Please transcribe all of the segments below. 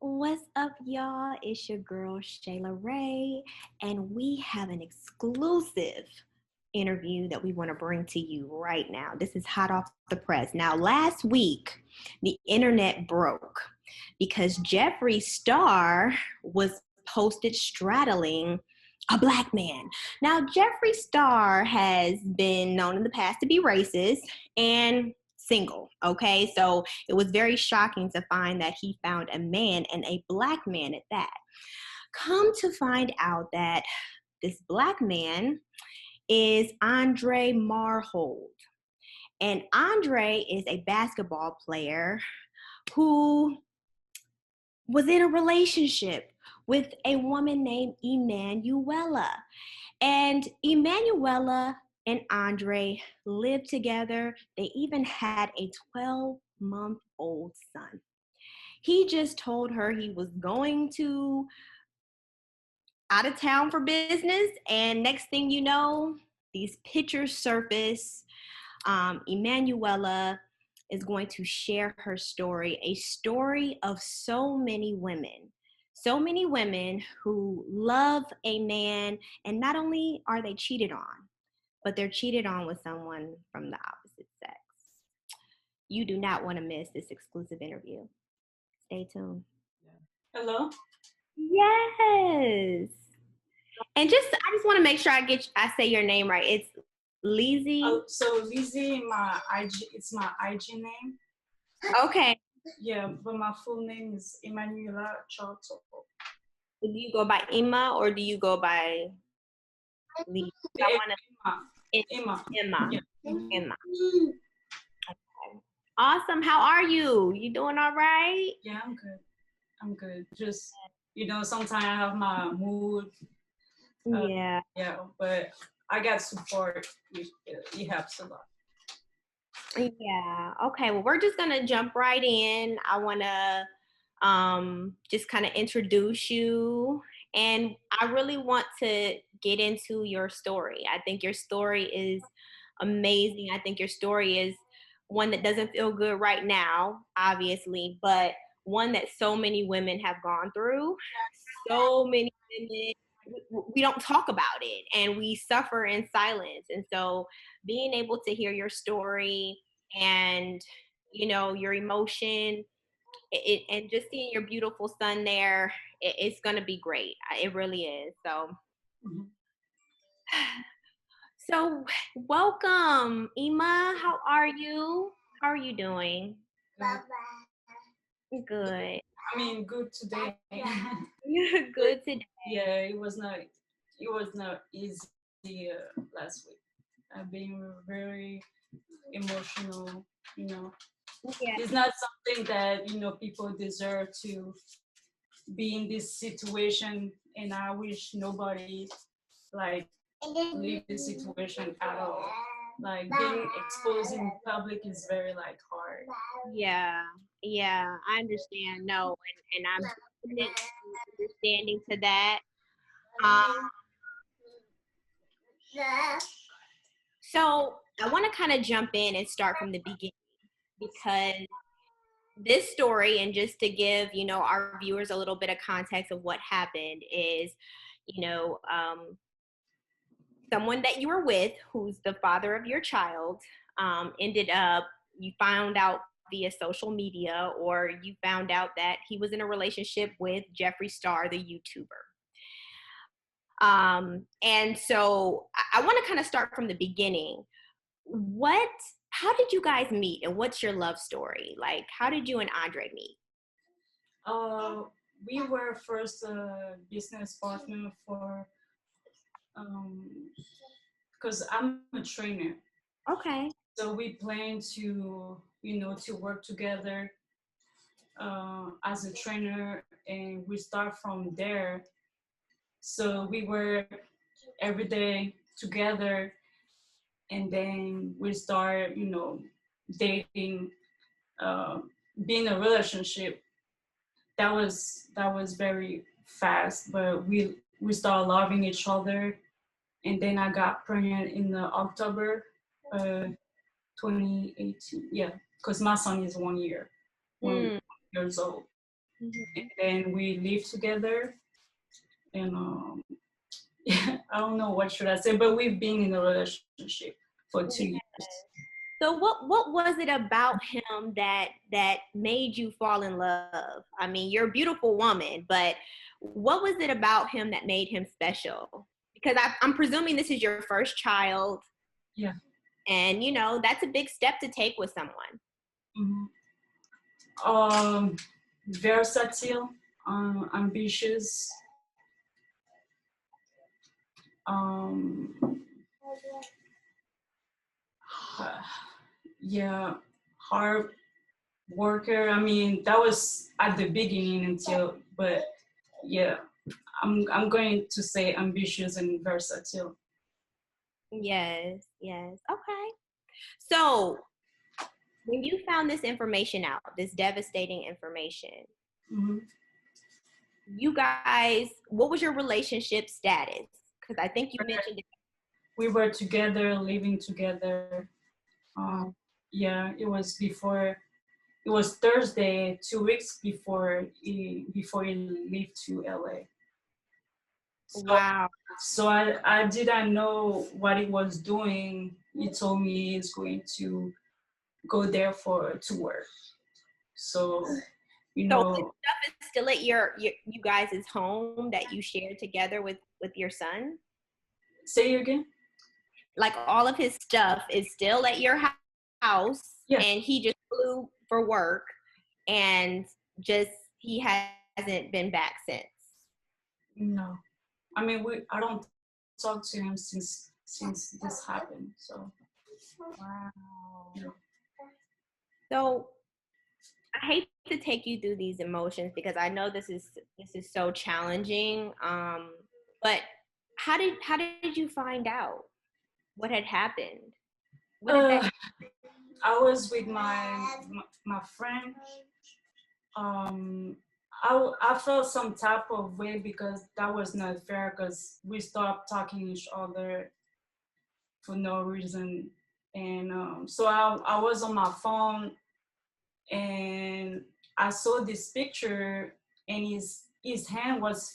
What's up, y'all? It's your girl Shayla Ray, and we have an exclusive interview that we want to bring to you right now. This is hot off the press. Now, last week, the internet broke because Jeffree Star was posted straddling a black man. Now, Jeffree Star has been known in the past to be racist and single. Okay, so it was very shocking to find that he found a man, and a black man at that. Come to find out that this black man is Andre Marhold. And Andre is a basketball player who was in a relationship with a woman named Emmanuella. And Emmanuella and Andre lived together. They even had a 12-month-old son. He just told her he was going to out of town for business, and next thing you know, these pictures surface. Emmanuella is going to share her story, a story of so many women who love a man, and not only are they cheated on, but they're cheated on with someone from the opposite sex. You do not want to miss this exclusive interview. Stay tuned. Hello? Yes. And I just want to make sure I say your name right. It's Leezy. Oh, so Leezy, it's my IG name. Okay. Yeah, but my full name is Emmanuella Chartol. Do you go by Emma or do you go by Lee? Emma. Emma. Yeah. Emma. Okay. Awesome. How are you? You doing all right? Yeah, I'm good. Just, sometimes I have my mood. Yeah. Yeah, but I got support. It helps a lot. Yeah. Okay. Well, we're just gonna jump right in. I wanna just kind of introduce you, and I really want to get into your story. I think your story is amazing. I think your story is one that doesn't feel good right now, obviously, but one that so many women have gone through. So many women, we don't talk about it, and we suffer in silence. And so being able to hear your story and your emotion, and just seeing your beautiful son there, it's going to be great. It really is. So Mm-hmm. so welcome, Emma. How are you? How are you doing? Good. I mean, good today. Good today. Yeah, it was not easy last week. I've been very emotional. Yeah. It's not something that people deserve to be in this situation, and I wish nobody like leave this situation at all. Like being exposed in public is very like hard. Yeah, I understand. No, and I'm definitely understanding to that. So I want to kind of jump in and start from the beginning, because this story, and just to give our viewers a little bit of context of what happened, is you know um, someone that you were with, who's the father of your child, ended up, you found out via social media, or you found out that he was in a relationship with Jeffree Star, the YouTuber. And so I want to kind of start from the beginning. How did you guys meet, and what's your love story? Like, how did you and Andre meet? We were first business partner for because I'm a trainer. Okay. So we plan to to work together as a trainer, and we start from there. So we were every day together, and then we start dating, uh, being in a relationship. That was very fast, but we started loving each other, and then I got pregnant in October uh, 2018. Yeah, because my son is 1 year, 1 years old. Mhm. and then we live together. And I don't know what should I say, but we've been in a relationship for 2 years. So what was it about him that made you fall in love? I mean, you're a beautiful woman, but what was it about him that made him special? Because I'm presuming this is your first child, Yeah. and that's a big step to take with someone. Mhm. Um, Versatile, ambitious. Um, yeah, hard worker. I mean, that was at the beginning until, but yeah, I'm going to say ambitious and versatile. Yes, yes. Okay. So when you found this information out, this devastating information, Hmm. you guys, what was your relationship status? Because I think you mentioned it. We were together, living together. Um, yeah, it was before. It was Thursday, 2 weeks before he left to LA. So Wow. I didn't know what he was doing. He told me he's going to go there to work. So you So this know, stuff is still at you guys' home that you share together with your son? say it again. Like all of his stuff is still at your house, Yeah, and he just flew for work, and just he hasn't been back since. no. I mean, I don't talk to him since this happened. So Wow. you know. So I hate to take you through these emotions because I know this is so challenging. But how did you find out what had happened? What did that? Uh, I was with my friend. Um, I felt some type of way because that was not fair because we stopped talking each other for no reason, and so I was on my phone and I saw this picture and his hand was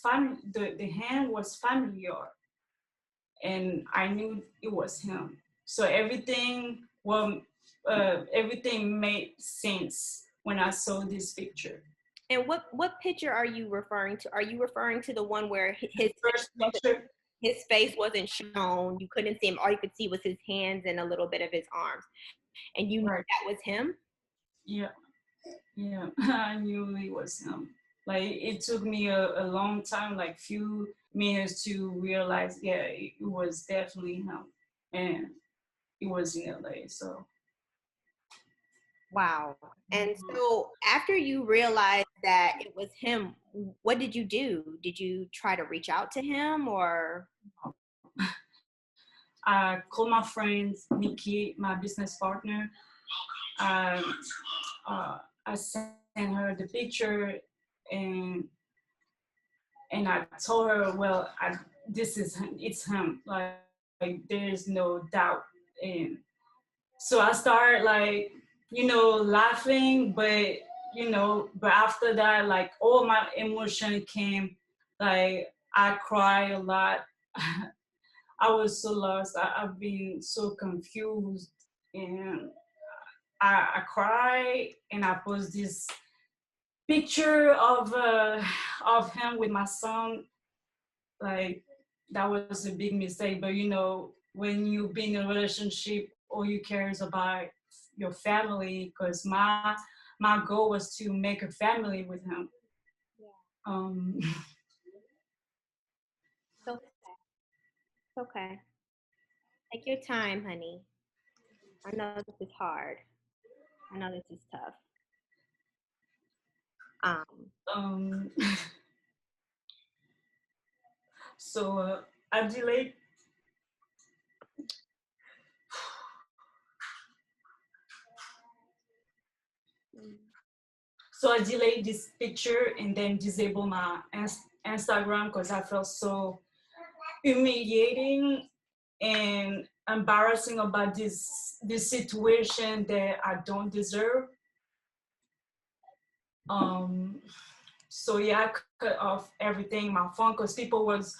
the hand was familiar, and I knew it was him. So everything made sense when I saw this picture. And what picture are you referring to? Are you referring to the one where First picture, his face wasn't shown? You couldn't see him. All you could see was his hands and a little bit of his arms, and you knew right? that was him. Yeah, yeah. I knew it was him. Like it took me a long time, like few minutes to realize, yeah, it was definitely him, and it was in LA. So Wow. And so after you realized that it was him, what did you do? Did you try to reach out to him or? I called my friend Nikki, my business partner. I I sent her the picture, and I told her, well, it's him. Like there is no doubt. And so I started like laughing, but but after that, like all my emotion came. Like I cried a lot. I was so lost. I've been so confused, and I cry and I post this picture of him with my son. Like that was a big mistake, but when you be in a relationship, all you care is about your family. Because my goal was to make a family with him. Um, So okay. Take your time, honey. I know this is hard. I know this is tough. Um, um, so I delayed. So I delayed this picture and then disable my Instagram because I felt so humiliating and embarrassing about this situation that I don't deserve. Um, So yeah, I cut off everything, my phone, because people was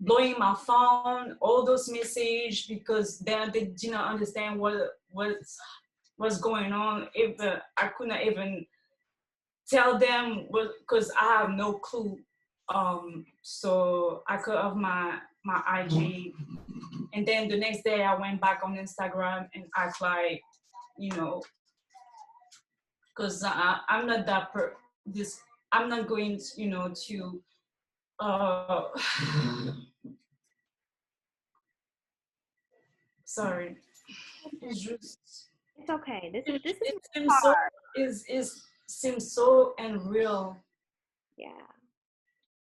blowing my phone, all those messages, because they did not understand what's going on. If I couldn't even tell them what, because I have no clue. So I cut off my IG, and then the next day I went back on Instagram and act like, you know, because I'm not that this. I'm not going, to uh sorry. It's just It's okay. This is it seems so hard. is seems so unreal. Yeah.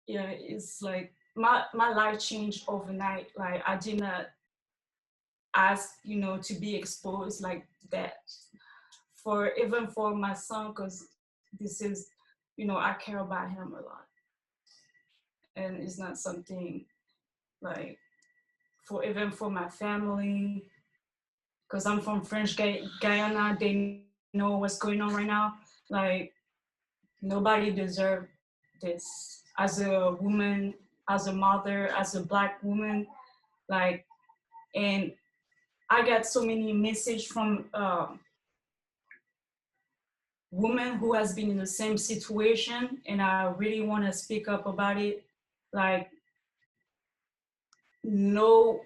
Yeah, it's like my life changed overnight. Like I did not ask, to be exposed like that, for even for my son, because this is, I care about him a lot, and it's not something like, for even for my family, because I'm from French Guyana. They know what's going on right now. Like nobody deserves this. As a woman, as a mother, as a Black woman, like, and I got so many messages from women who has been in the same situation, and I really want to speak up about it. Like, no,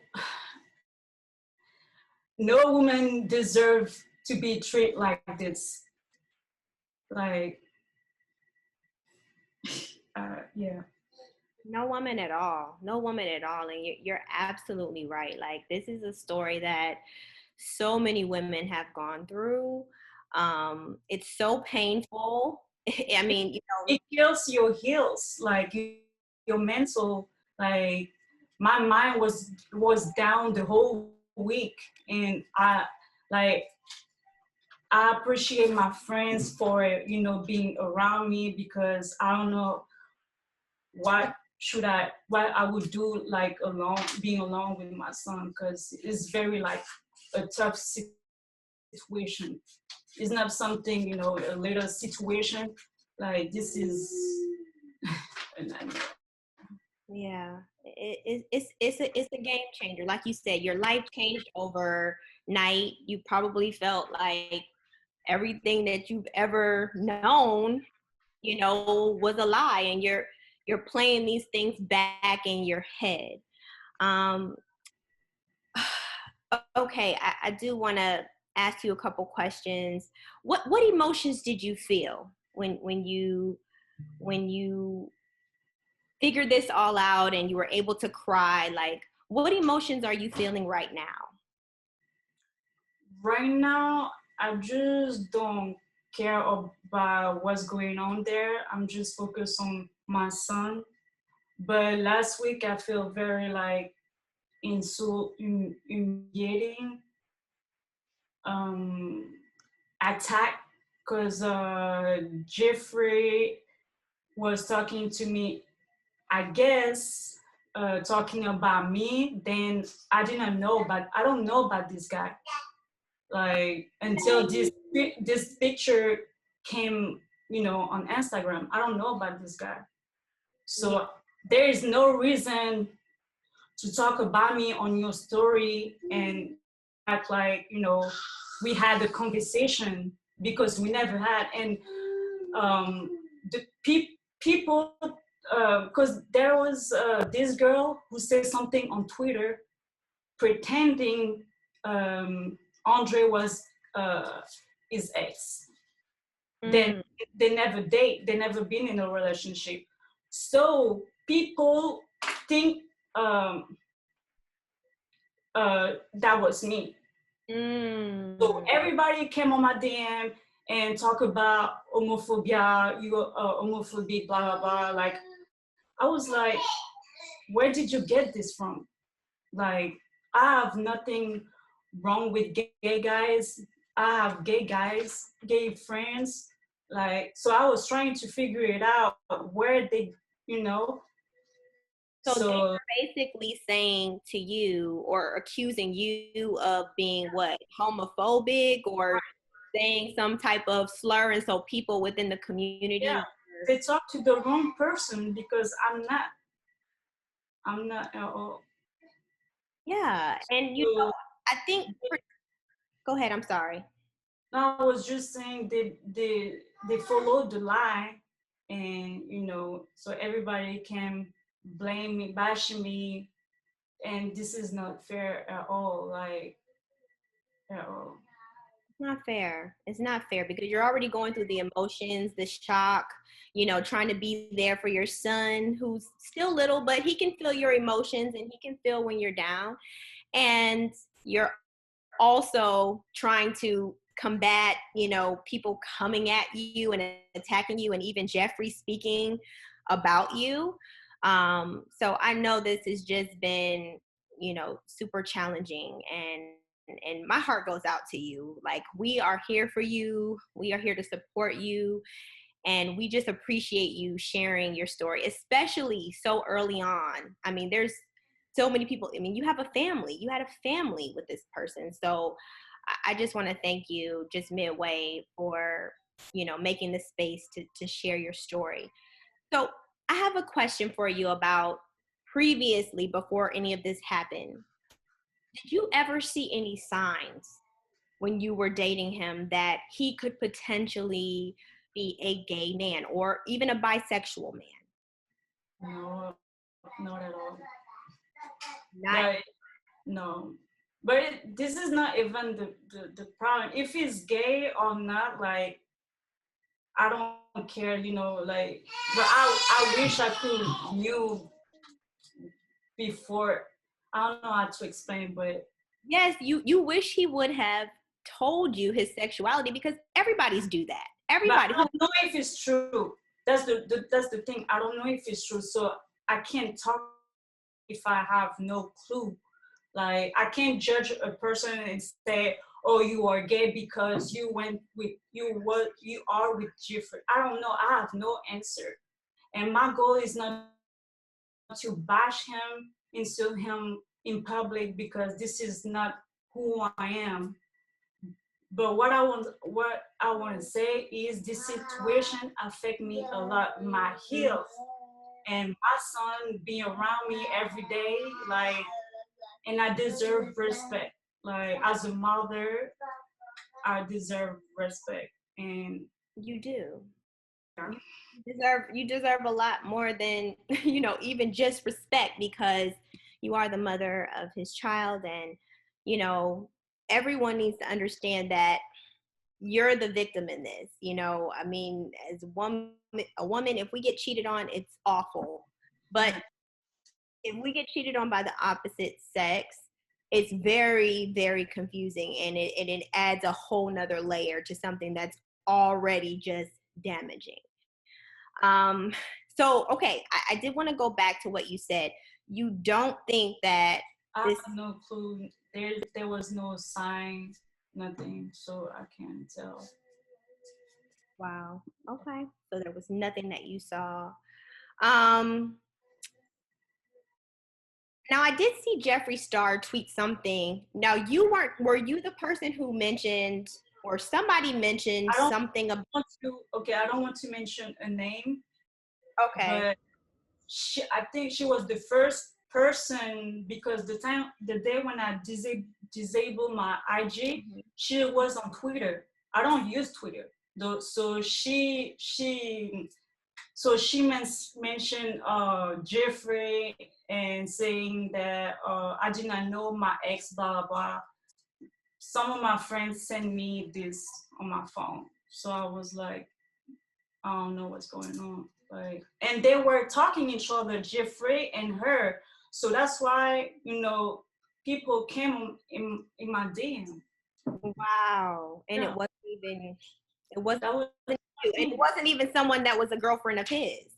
no woman deserves to be treated like this. Like, yeah. No woman at all. No woman at all. And you're absolutely right. Like, this is a story that so many women have gone through. It's so painful. I mean, It kills your heels, like your mental. Like my mind was down the whole week, and like I appreciate my friends for, being around me, because I don't know what I would do, like alone, being alone with my son, because it's very like a tough situation. It's not something, a little situation. Like this is a nightmare. yeah, it's a game changer. Like you said, your life changed overnight. You probably felt like everything that you've ever known, was a lie, and you're playing these things back in your head. Um, okay, I do want to ask you a couple questions. What emotions did you feel when you figured this all out and you were able to cry? Like, what emotions are you feeling right now? Right now, I just don't care about what's going on there. I'm just focused on my son. But last week, I feel very like humiliating, um, attack, because Jeffree was talking to me, I guess, talking about me. Then I don't know about this guy. Like until this picture came, on Instagram. I don't know about this guy. Yeah. So there is no reason to talk about me on your story and act like, we had a conversation, because we never had. And the people, because there was this girl who said something on Twitter pretending Andre was his ex. Then Mm. they never date, they never been in a relationship. So people think that was me. So Mm. everybody came on my DM and talk about homophobia, you homophobic, blah blah blah. Like I was like, where did you get this from? Like I have nothing wrong with gay guys. I have gay guys, gay friends. Like so, I was trying to figure it out where they, you know. So they So were basically saying to you or accusing you of being what, homophobic, or saying some type of slur, and so people within the community yeah, they talk to the wrong person because I'm not at all. Yeah, and So I think. Go ahead. I'm sorry. I was just saying they followed the lie, and so everybody can blame me, bash me, and this is not fair at all. Like at all. Not fair. It's not fair because you're already going through the emotions, the shock, trying to be there for your son who's still little, but he can feel your emotions and he can feel when you're down. And you're also trying to combat, people coming at you and attacking you, and even Jeffree speaking about you. So I know this has just been, super challenging, and my heart goes out to you. Like, we are here for you. We are here to support you. And we just appreciate you sharing your story, especially so early on. I mean, there's so many people. I mean, you have a family. You had a family with this person. So I just want to thank you, just midway, for, making the space to share your story. So I have a question for you about previously, before any of this happened. Did you ever see any signs when you were dating him that he could potentially be a gay man or even a bisexual man? No, not at all. Not. Like no. But this is not even the problem. If he's gay or not, like I don't care, like. But I wish I could knew before. I don't know how to explain, but Yes, you wish he would have told you his sexuality, because everybody's do that. I Everybody. don't know if it's true. That's the thing. I don't know if it's true, so I can't talk if I have no clue. Like I can't judge a person and say, "Oh, you are gay because you went with what you are with Jeffree." I don't know. I have no answer, and my goal is not to bash him, insult him in public because this is not who I am. But what I want to say is this situation affect me a lot, my health and my son being around me every day, like, and I deserve respect. Like as a mother, I deserve respect, and You do. yeah. You deserve a lot more than, even just respect, because you are the mother of his child. And you know everyone needs to understand that you're the victim in this. I mean, as a woman, if we get cheated on, it's awful. But if we get cheated on by the opposite sex, it's very, very confusing, and it adds a whole nother layer to something that's already just damaging. Um, so, okay, I did want to go back to what you said. You don't think that I this. have no clue. There was no sign, nothing, so I can't tell. Wow. Okay. So there was nothing that you saw. Um, Now I did see Jeffree Star tweet something. Now were you the person who mentioned, or somebody mentioned I don't something about? want to. Okay, I don't want to mention a name, Okay. but I think she was the first person because the day when I disabled my IG, Mhm. she was on Twitter. I don't use Twitter though, so she mentioned Jeffrey and saying that I did not know my ex, blah blah blah. Some of my friends sent me this on my phone, so I was like, I don't know what's going on. Like, and they were talking each other, Jeffrey and her. So that's why people came in my DM. Wow. And Yeah, it wasn't that was you. And it me. wasn't even someone that was a girlfriend of his.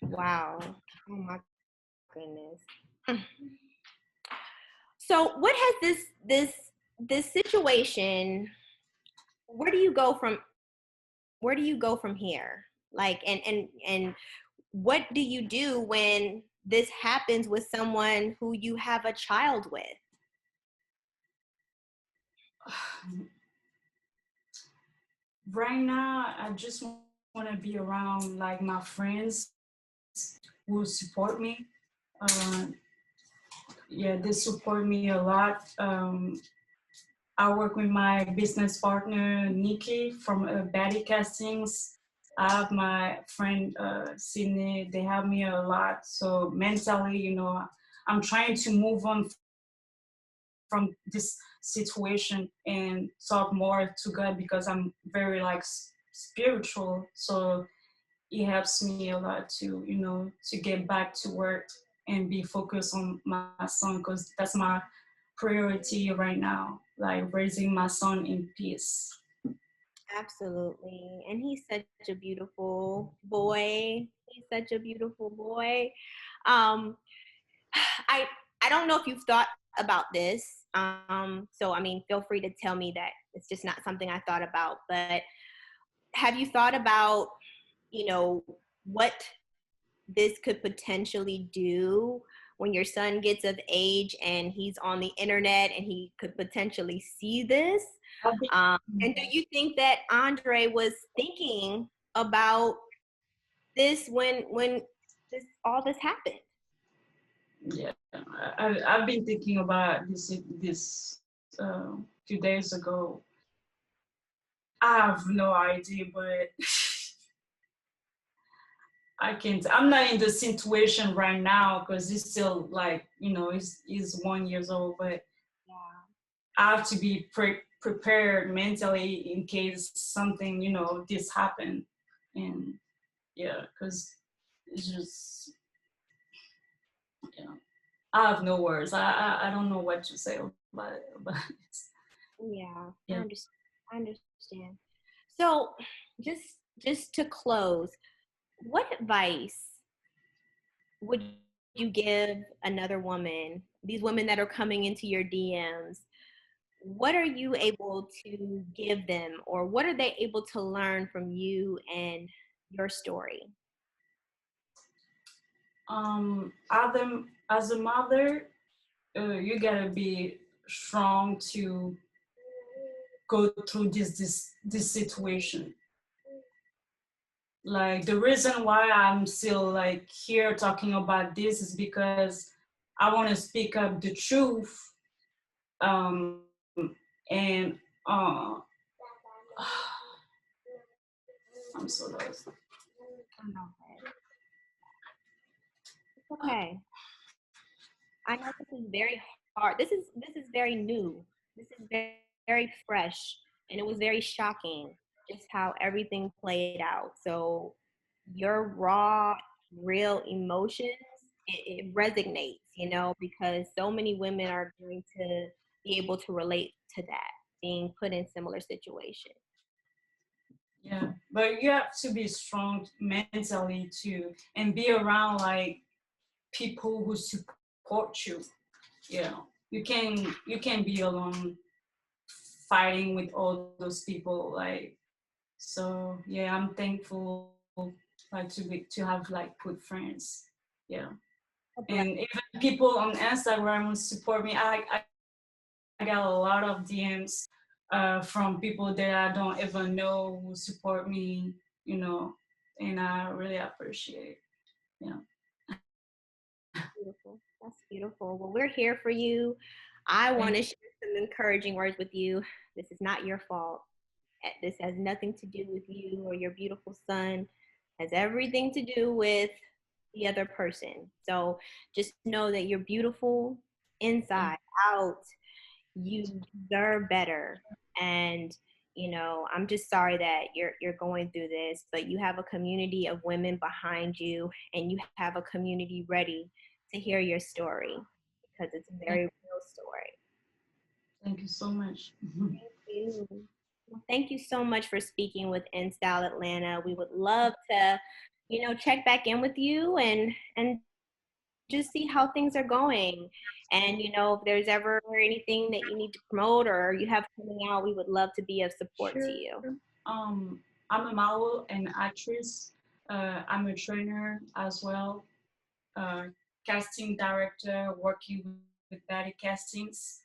Wow. Oh my goodness. So what has this situation, where do you go from here? Like, and what do you do when this happens with someone who you have a child with? Right now, I just want want to be around like my friends who support me. Uh, yeah, they support me a lot. I work with my business partner Nikki from Batty Castings. I have my friend Sydney. They help me a lot. So mentally, I'm trying to move on from this situation and talk more to God because I'm very like spiritual. So it helps me a lot to get back to work and be focused on my son because that's my priority right now, like raising my son in peace. Absolutely. And he's such a beautiful boy. He's such a beautiful boy. Um, I I don't know if you've thought about this. So I mean, feel free to tell me that it's just not something I thought about. But have you thought about, what this could potentially do when your son gets of age and he's on the internet and he could potentially see this? And do you think that Andre was thinking about this when all this happened? Yeah, I've been thinking about this few days ago. I have no idea, but I'm not in the situation right now because he's still like, he's 1 years old, but Yeah. I have to be prepared mentally in case something, this happen. And yeah, because it's just, yeah, I have no words. I don't know what to say about it, but Yeah, yeah. I understand. So, just just to close, what advice would you give another woman, these women that are coming into your DMs? What are you able to give them, or what are they able to learn from you and your story? As a mother, you gotta be strong to go through this situation. Like the reason why I'm still like here talking about this is because I want to speak up the truth. And I'm so lost. Okay. I know this is very hard. This is very new. This is very fresh, and it was very shocking just how everything played out. So your raw, real emotions, it resonates, because so many women are going to be able to relate to that, being put in similar situations. Yeah, but you have to be strong mentally too, and be around like people who support you. You can be alone fighting with all those people. Like, so yeah, I'm thankful like to have like good friends. Yeah, A and blessing. even people on Instagram who support me. I got a lot of DMs from people that I don't even know who support me, and I really appreciate. Yeah. Beautiful. That's beautiful. Well, we're here for you. I Thank want to share some encouraging words with you. This is not your fault. This has nothing to do with you or your beautiful son. It has everything to do with the other person. So just know that you're beautiful thank inside, out. You deserve better. And I'm just sorry that you're going through this, but you have a community of women behind you, and you have a community ready to hear your story because it's a very real story. thank you so much. Thank you. Well, thank you so much for speaking with InStyle Atlanta. We would love to, check back in with you and just see how things are going. And if there's ever anything that you need to promote or you have coming out, we would love to be of support to you. Sure. I'm a model and actress. I'm a trainer as well. Casting director, working with Betty Castings,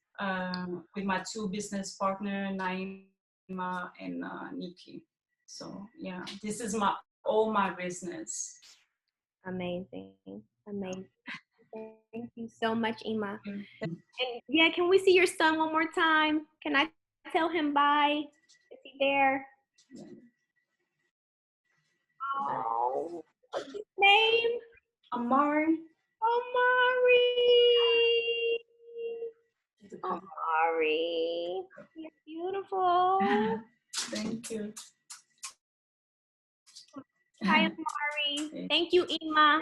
with my two business partner, Naima and Nikki. So So yeah, this is my all my business. Amazing. Amazing. Thank you so much, Ima. Yeah. And yeah, can we see your son one more time? Can I tell him bye? Is he there? Oh, what's his name? Amari. Omari. Omari. You're beautiful. Thank you. Hi, Omari. Thank you, Ima.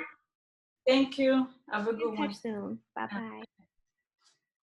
Thank you. Have a We'll good be in one. touch soon. Bye bye.